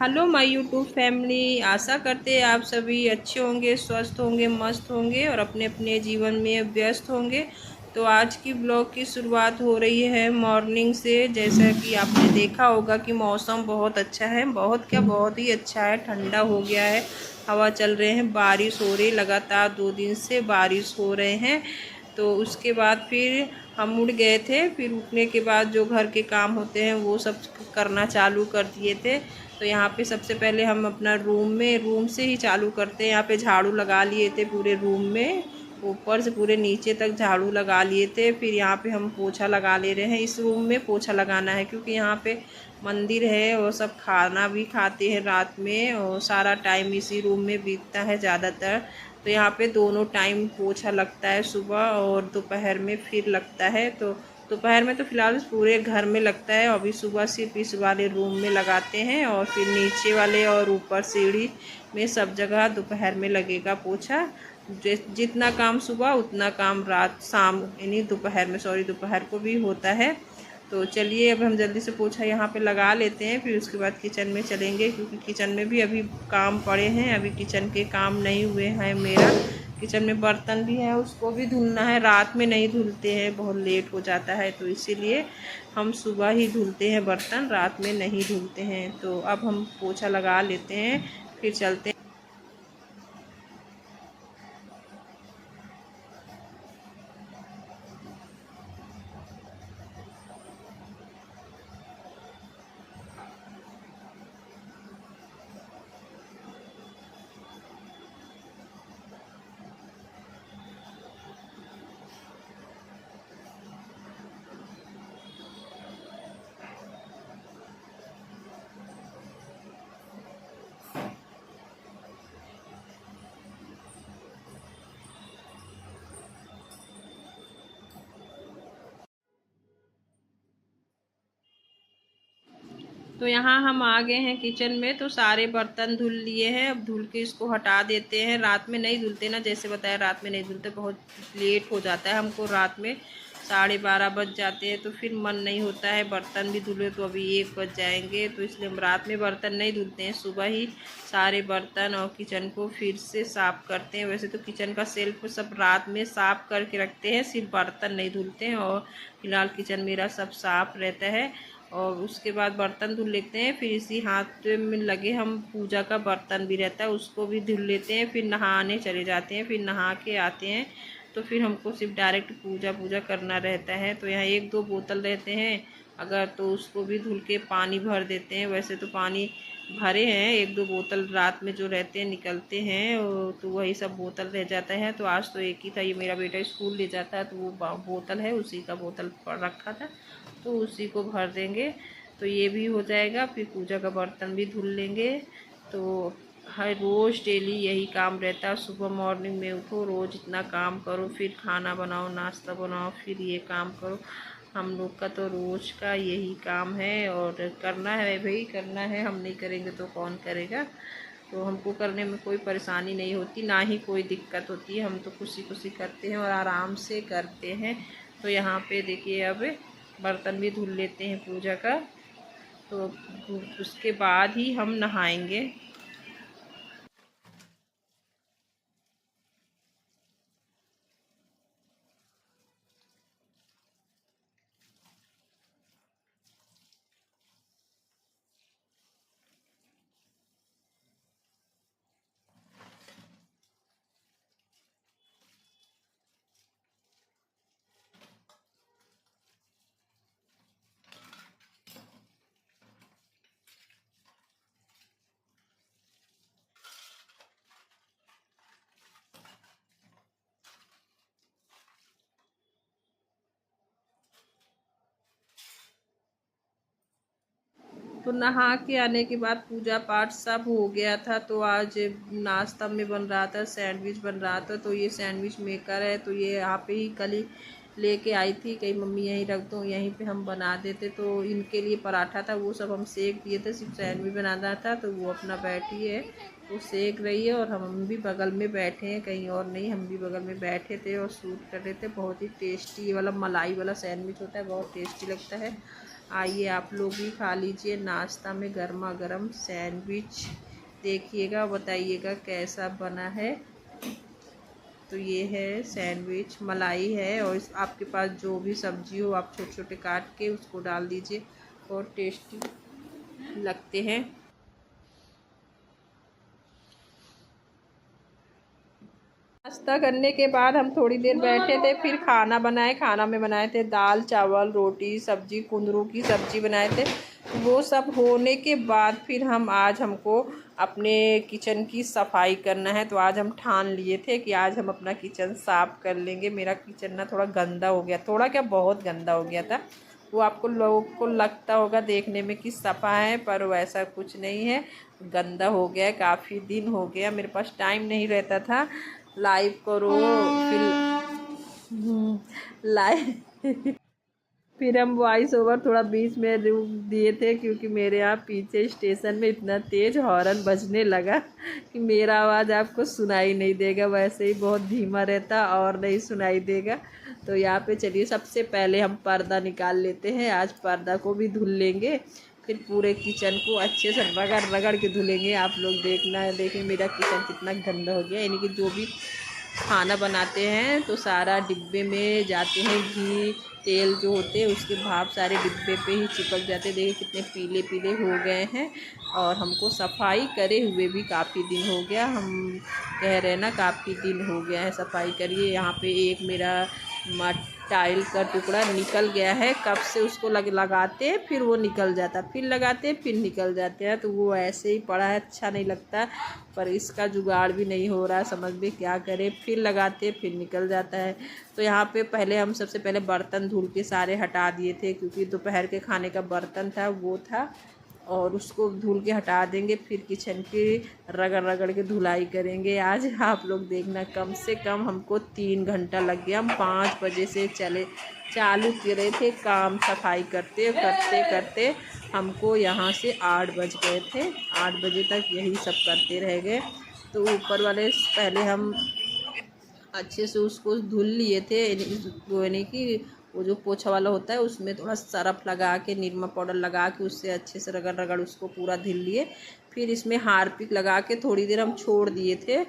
Hello my YouTube family. आशा करते हैं आप सभी अच्छे होंगे, स्वस्थ होंगे, मस्त होंगे और अपने अपने जीवन में व्यस्त होंगे। तो आज की ब्लॉग की शुरुआत हो रही है मॉर्निंग से। जैसा कि आपने देखा होगा कि मौसम बहुत अच्छा है, बहुत क्या बहुत ही अच्छा है, ठंडा हो गया है, हवा चल रहे हैं, बारिश हो रही, लगातार 2 दिन से बारिश हो रहे हैं। तो उसके बाद फिर हम उठ गए थे। फिर उठने के बाद जो घर के काम होते हैं वो सब करना चालू कर दिए थे। तो यहाँ पे सबसे पहले हम अपना रूम से ही चालू करते हैं। यहाँ पे झाड़ू लगा लिए थे पूरे रूम में, ऊपर से पूरे नीचे तक झाड़ू लगा लिए थे। फिर यहाँ पे हम पोछा लगा ले रहे हैं। इस रूम में पोछा लगाना है क्योंकि यहाँ पे मंदिर है और सब खाना भी खाते हैं रात में, और सारा टाइम इसी रूम में बीतता है ज़्यादातर। तो यहाँ पे दोनों टाइम पोछा लगता है, सुबह और दोपहर में फिर लगता है। तो दोपहर में तो फिलहाल पूरे घर में लगता है, अभी सुबह सिर्फ इस वाले रूम में लगाते हैं और फिर नीचे वाले और ऊपर सीढ़ी में सब जगह दोपहर में लगेगा पोछा। जितना काम सुबह उतना काम रात शाम यानी दोपहर में, दोपहर को भी होता है। तो चलिए अब हम जल्दी से पोछा यहाँ पे लगा लेते हैं, फिर उसके बाद किचन में चलेंगे क्योंकि किचन में भी अभी काम पड़े हैं। अभी किचन के काम नहीं हुए हैं मेरा। किचन में बर्तन भी है, उसको भी धुलना है। रात में नहीं धुलते हैं, बहुत लेट हो जाता है, तो इसीलिए हम सुबह ही धुलते हैं बर्तन, रात में नहीं धुलते हैं। तो अब हम पोछा लगा लेते हैं, फिर चलते हैं। तो यहाँ हम आ गए हैं किचन में। तो सारे बर्तन धुल लिए हैं, अब धुल के इसको हटा देते हैं। रात में नहीं धुलते ना, जैसे बताया रात में नहीं धुलते, बहुत लेट हो जाता है हमको। रात में 12:30 बज जाते हैं, तो फिर मन नहीं होता है बर्तन भी धुले, तो अभी 1 बज जाएंगे। तो इसलिए हम रात में बर्तन नहीं धुलते हैं, सुबह ही सारे बर्तन और किचन को फिर से साफ़ करते हैं। वैसे तो किचन का सेल्फ सब रात में साफ़ करके रखते हैं, सिर्फ बर्तन नहीं धुलते हैं। और फिलहाल किचन मेरा सब साफ़ रहता है और उसके बाद बर्तन धुल लेते हैं। फिर इसी हाथ में लगे हम पूजा का बर्तन भी रहता है, उसको भी धुल लेते हैं। फिर नहाने चले जाते हैं, फिर नहा के आते हैं। तो फिर हमको सिर्फ डायरेक्ट पूजा करना रहता है। तो यहाँ 1-2 बोतल रहते हैं अगर, तो उसको भी धुल के पानी भर देते हैं। वैसे तो पानी भरे हैं, 1-2 बोतल रात में जो रहते हैं निकलते हैं, तो वही सब बोतल रह जाता है। तो आज तो एक ही था, ये मेरा बेटा स्कूल ले जाता है तो वो बोतल है, उसी का बोतल पड़ रखा था, तो उसी को भर देंगे। तो ये भी हो जाएगा, फिर पूजा का बर्तन भी धुल लेंगे। तो हर रोज़ डेली यही काम रहता है। सुबह मॉर्निंग में उठो, रोज़ इतना काम करो, फिर खाना बनाओ, नाश्ता बनाओ, फिर ये काम करो। हम लोग का तो रोज़ का यही काम है और करना है भाई, करना है। हम नहीं करेंगे तो कौन करेगा। तो हमको करने में कोई परेशानी नहीं होती, ना ही कोई दिक्कत होती है। हम तो खुशी खुशी करते हैं और आराम से करते हैं। तो यहाँ पे देखिए अब बर्तन भी धुल लेते हैं पूजा का, तो उसके बाद ही हम नहाएंगे। तो नहा के आने के बाद पूजा पाठ सब हो गया था। तो आज नाश्ता में बन रहा था, सैंडविच बन रहा था। तो ये सैंडविच मेकर है, तो ये यहाँ पे ही कल ही लेके आई थी, कहीं मम्मी यहीं रख दो, यहीं पे हम बना देते। तो इनके लिए पराठा था, वो सब हम सेक दिए थे, सिर्फ सैंडविच बनाना था। तो वो अपना बैठी है, वो सेक रही है और हम भी बगल में बैठे हैं, कहीं और नहीं, हम भी बगल में बैठे थे और शूट कर रहे थे। बहुत ही टेस्टी, ये वाला मलाई वाला सैंडविच होता है, बहुत टेस्टी लगता है। आइए आप लोग भी खा लीजिए नाश्ता में गर्मा गर्म सैंडविच। देखिएगा, बताइएगा कैसा बना है। तो ये है सैंडविच, मलाई है और आपके पास जो भी सब्जी हो आप छोटे छोटे काट के उसको डाल दीजिए और टेस्टी लगते हैं। नाश्ता करने के बाद हम थोड़ी देर बैठे थे, फिर खाना बनाए। खाना में बनाए थे दाल चावल रोटी सब्जी, कुंदरू की सब्जी बनाए थे। वो सब होने के बाद फिर हमको अपने किचन की सफाई करना है। तो आज हम ठान लिए थे कि आज हम अपना किचन साफ़ कर लेंगे। मेरा किचन ना थोड़ा गंदा हो गया, थोड़ा क्या बहुत गंदा हो गया था। वो आपको लोगों को लगता होगा देखने में कि सफ़ा है, पर वैसा कुछ नहीं है, गंदा हो गया। काफ़ी दिन हो गया, मेरे पास टाइम नहीं रहता था। लाइव करो फिर लाइव फिर हम वॉइस ओवर थोड़ा बीच में रुक दिए थे, क्योंकि मेरे यहाँ पीछे स्टेशन में इतना तेज़ हॉर्न बजने लगा कि मेरा आवाज़ आपको सुनाई नहीं देगा। वैसे ही बहुत धीमा रहता और नहीं सुनाई देगा। तो यहाँ पे चलिए सबसे पहले हम पर्दा निकाल लेते हैं। आज पर्दा को भी धुल लेंगे, फिर पूरे किचन को अच्छे से रगड़ रगड़ के धुलेंगे। आप लोग देखना, देखें मेरा किचन कितना गंदा हो गया। यानी कि जो भी खाना बनाते हैं तो सारा डिब्बे में जाते हैं, घी तेल जो होते हैं उसके भाप सारे डिब्बे पे ही चिपक जाते हैं। देखिए कितने पीले पीले हो गए हैं। और हमको सफाई करे हुए भी काफ़ी दिन हो गया। हम कह रहे हैं ना, काफ़ी दिन हो गया है सफाई करिए। यहाँ पे एक मेरा टाइल का टुकड़ा निकल गया है, कब से उसको लगाते हैं फिर वो निकल जाता, फिर लगाते हैं फिर निकल जाते हैं। तो वो ऐसे ही पड़ा है, अच्छा नहीं लगता। पर इसका जुगाड़ भी नहीं हो रहा, समझ में क्या करें। फिर लगाते फिर निकल जाता है। तो यहाँ पे पहले हम सबसे पहले बर्तन धुल के सारे हटा दिए थे, क्योंकि दोपहर के खाने का बर्तन था वो था, और उसको धुल के हटा देंगे। फिर किचन की रगड़ रगड़ के धुलाई करेंगे। आज आप लोग देखना, कम से कम हमको 3 घंटा लग गया। हम 5 बजे से चालू कर रहे थे काम, सफाई करते करते करते हमको यहाँ से 8 बज गए थे। 8 बजे तक यही सब करते रह गए। तो ऊपर वाले पहले हम अच्छे से उसको धुल लिए थे, यानी कि वो जो पोछा वाला होता है उसमें थोड़ा सरफ लगा के, निरमा पाउडर लगा के उससे अच्छे से रगड़ रगड़ उसको पूरा धुल लिए। फिर इसमें हार्पिक लगा के थोड़ी देर हम छोड़ दिए थे।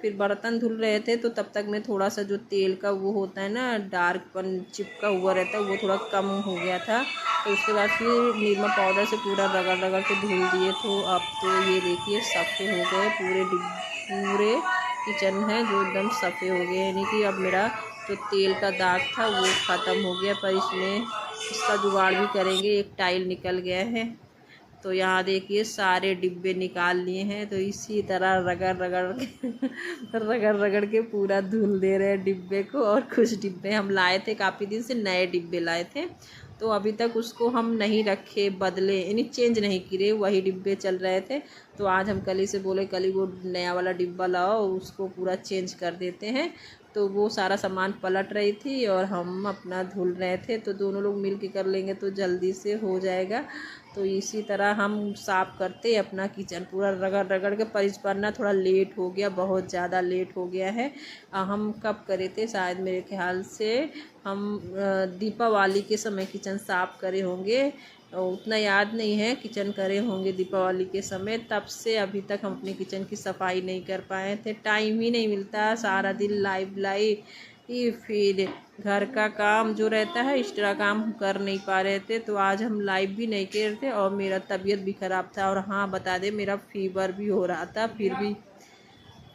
फिर बर्तन धुल रहे थे तो तब तक में थोड़ा सा जो तेल का वो होता है ना, डार्कपन चिपका हुआ रहता है, वो थोड़ा कम हो गया था। तो उसके बाद फिर निरमा पाउडर से पूरा रगड़ रगड़ के धुल दिए। तो अब तो ये देखिए सफ़े हो गए, पूरे किचन है जो एकदम सफ़े हो गए। यानी कि अब मेरा जो तेल का दाग था वो ख़त्म हो गया। पर इसमें इसका जुगाड़ भी करेंगे। एक टाइल निकल गया है, तो यहाँ देखिए सारे डिब्बे निकाल लिए हैं। तो इसी तरह रगड़ रगड़ के रगड़ रगड़ के पूरा धुल दे रहे हैं डिब्बे को। और कुछ डिब्बे हम लाए थे, काफ़ी दिन से नए डिब्बे लाए थे, तो अभी तक उसको हम नहीं रखे, बदले यानी चेंज नहीं किए, वही डिब्बे चल रहे थे। तो आज हम कल ही से बोले कल ही वो नया वाला डिब्बा लाओ, उसको पूरा चेंज कर देते हैं। तो वो सारा सामान पलट रही थी और हम अपना धुल रहे थे। तो दोनों लोग मिल के कर लेंगे तो जल्दी से हो जाएगा। तो इसी तरह हम साफ़ करते अपना किचन पूरा रगड़ रगड़ के। पर इस बार ना थोड़ा लेट हो गया, बहुत ज़्यादा लेट हो गया है। हम कब करे थे, शायद मेरे ख्याल से हम दीपावली के समय किचन साफ़ करे होंगे। उतना याद नहीं है, किचन करे होंगे दीपावली के समय। तब से अभी तक हम अपने किचन की सफाई नहीं कर पाए थे, टाइम ही नहीं मिलता। सारा दिन लाइव फिर घर का काम जो रहता है एक्स्ट्रा काम हम कर नहीं पा रहे थे। तो आज हम लाइव भी नहीं कर रहे थे और मेरा तबीयत भी ख़राब था। और हाँ बता दें, मेरा फीवर भी हो रहा था।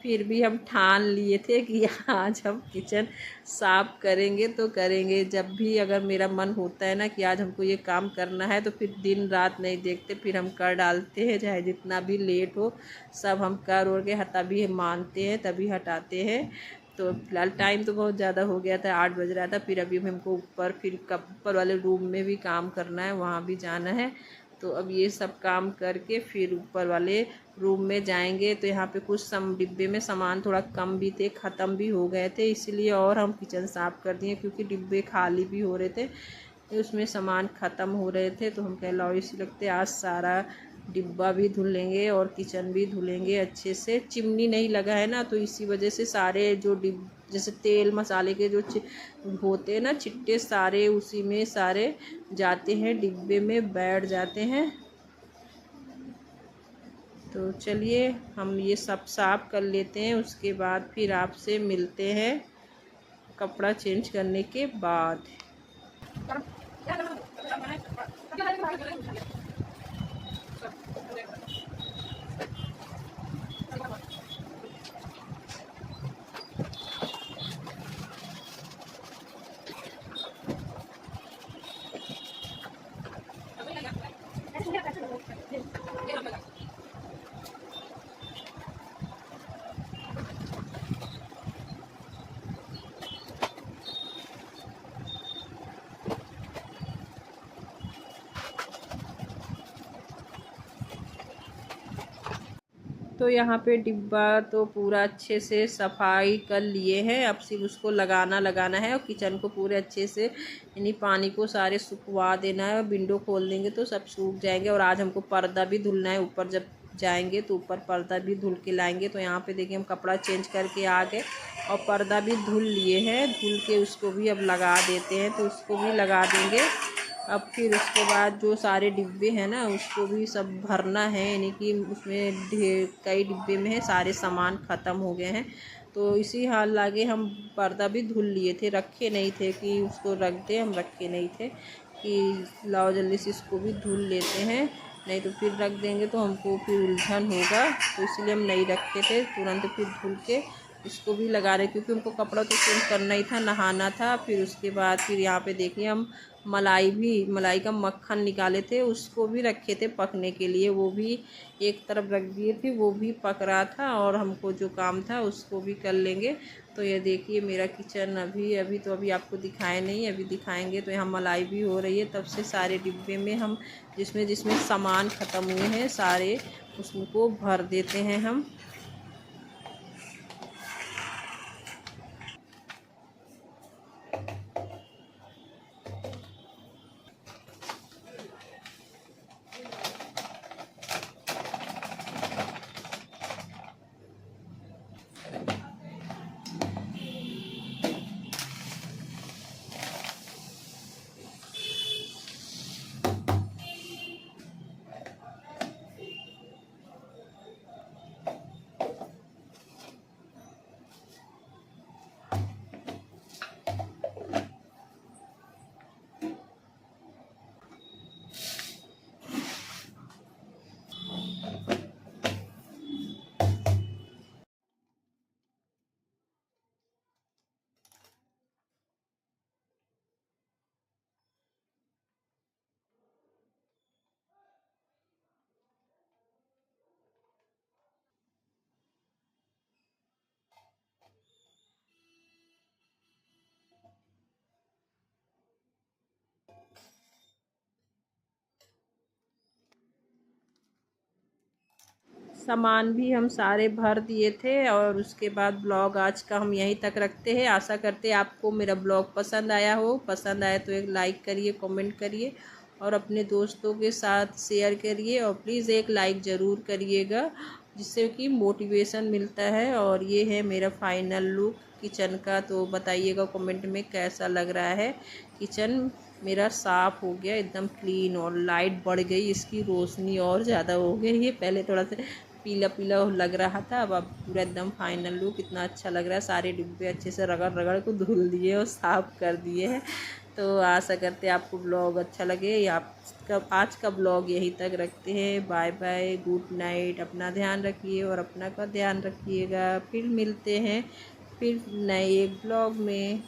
फिर भी हम ठान लिए थे कि आज हम किचन साफ़ करेंगे तो करेंगे। जब भी अगर मेरा मन होता है ना कि आज हमको ये काम करना है, तो फिर दिन रात नहीं देखते, फिर हम कर डालते हैं, चाहे जितना भी लेट हो सब हम कर और के तभी मानते हैं, तभी हटाते हैं। तो फिलहाल टाइम तो बहुत ज़्यादा हो गया था, 8 बज रहा था। फिर अभी हमको ऊपर वाले रूम में भी काम करना है, वहाँ भी जाना है। तो अब ये सब काम करके फिर ऊपर वाले रूम में जाएंगे। तो यहाँ पे कुछ डिब्बे में सामान थोड़ा कम भी थे, ख़त्म भी हो गए थे, इसलिए और हम किचन साफ़ कर दिए, क्योंकि डिब्बे खाली भी हो रहे थे, उसमें सामान ख़त्म हो रहे थे। तो हम कह लो इसी लगते आज सारा डिब्बा भी धुलेंगे और किचन भी धुलेंगे अच्छे से। चिमनी नहीं लगा है ना, तो इसी वजह से सारे जो जैसे तेल मसाले के जो होते हैं ना छिट्टे, सारे उसी में सारे जाते हैं, डिब्बे में बैठ जाते हैं। तो चलिए हम ये सब साफ कर लेते हैं, उसके बाद फिर आपसे मिलते हैं कपड़ा चेंज करने के बाद। तो यहाँ पे डिब्बा तो पूरा अच्छे से सफाई कर लिए हैं, अब सिर्फ उसको लगाना है और किचन को पूरे अच्छे से यानी पानी को सारे सुखवा देना है। विंडो खोल देंगे तो सब सूख जाएंगे। और आज हमको पर्दा भी धुलना है, ऊपर जब जाएंगे तो ऊपर पर्दा भी धुल के लाएंगे। तो यहाँ पे देखिए हम कपड़ा चेंज करके आ गए और पर्दा भी धुल लिए हैं, धुल के उसको भी अब लगा देते हैं। तो उसको भी लगा देंगे। अब फिर उसके बाद जो सारे डिब्बे हैं ना उसको भी सब भरना है, यानी कि उसमें ढेर कई डिब्बे में है, सारे सामान ख़त्म हो गए हैं। तो इसी हाल लागे हम पर्दा भी धुल लिए थे, रखे नहीं थे कि उसको रख दें, हम रखे नहीं थे कि लाओ जल्दी से इसको भी धुल लेते हैं, नहीं तो फिर रख देंगे तो हमको फिर उलझन होगा। तो इसलिए हम नहीं रखे थे, तुरंत फिर धुल के इसको भी लगा रहे, क्योंकि हमको कपड़ा तो चेंज करना ही था, नहाना था। फिर उसके बाद फिर यहाँ पे देखिए हम मलाई का मक्खन निकाले थे, उसको भी रखे थे पकने के लिए, वो भी एक तरफ रख दिए थे, वो भी पक रहा था और हमको जो काम था उसको भी कर लेंगे। तो ये देखिए मेरा किचन अभी आपको दिखाए नहीं, अभी दिखाएंगे। तो यहाँ मलाई भी हो रही है, तब से सारे डिब्बे में हम जिसमें जिसमें सामान ख़त्म हुए हैं सारे उसको भर देते हैं हम। सामान भी हम सारे भर दिए थे। और उसके बाद ब्लॉग आज का हम यहीं तक रखते हैं। आशा करते हैं आपको मेरा ब्लॉग पसंद आया हो। पसंद आया तो एक लाइक करिए, कमेंट करिए और अपने दोस्तों के साथ शेयर करिए। और प्लीज़ एक लाइक ज़रूर करिएगा, जिससे कि मोटिवेशन मिलता है। और ये है मेरा फाइनल लुक किचन का। तो बताइएगा कमेंट में कैसा लग रहा है। किचन मेरा साफ़ हो गया एकदम क्लीन, और लाइट बढ़ गई, इसकी रोशनी और ज़्यादा हो गई है। पहले थोड़ा सा पीला पीला लग रहा था, अब पूरा एकदम फाइनल लुक इतना अच्छा लग रहा है। सारे डिब्बे अच्छे से रगड़ रगड़ को धुल दिए और साफ़ कर दिए हैं। तो आशा करते हैं आपको ब्लॉग अच्छा लगे। आज का ब्लॉग यहीं तक रखते हैं। Bye bye, good night. अपना ध्यान रखिए और अपना का ध्यान रखिएगा। फिर मिलते हैं फिर नए एक ब्लॉग में।